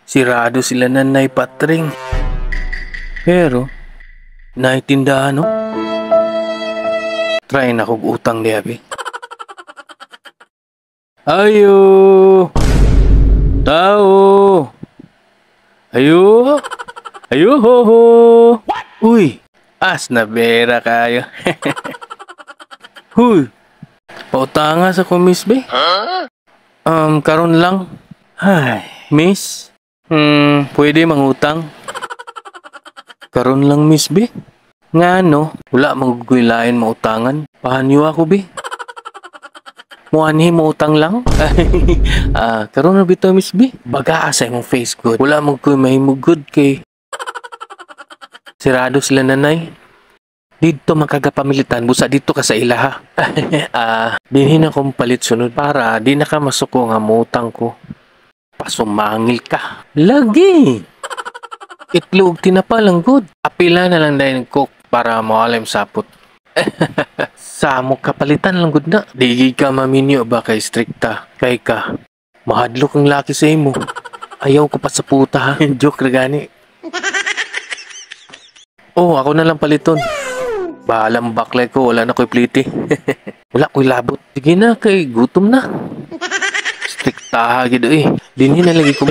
Sirado sila nanay patring. Pero, naitindahan no? Try na kog utang di abi. Ayo! Tao! Ayo! Ayo ho ho! Uy! As na bera kayo. Huy! Pautanga sa kumis be? Karon lang. Ay, miss? Pwede mangutang? Karon lang miss be? Nga no, wala maggugilain mautangan. Pahanyo ako be? Muanhi mautang lang? Karon na bitaw miss be? Baga sa imong face good. Wala magkuy mahimog good kay sirado sila nanay. Dito makagapamilitan, busa dito ka sa ilaha. Dinhin akong palit sunod para di na ka masuko nga mutang ko. Pasumangil ka. Lagi! Itlog tinapa lang good. Apila na lang dahil ng cook para mawalim sapot. Samo kapalitan lang good na. Di ka maminyo ba kay strikta? Kay ka. Mahadlok ang laki sa imo. Ayaw ko pa sa puta ha. Joke na gani. Oh, ako na lang paliton. Bahalang baklay ko, wala na ko'y pliti. Wala ko'y labot. Sige na, kay gutom na. Striktaha gido eh. Dinhin na lagi ko.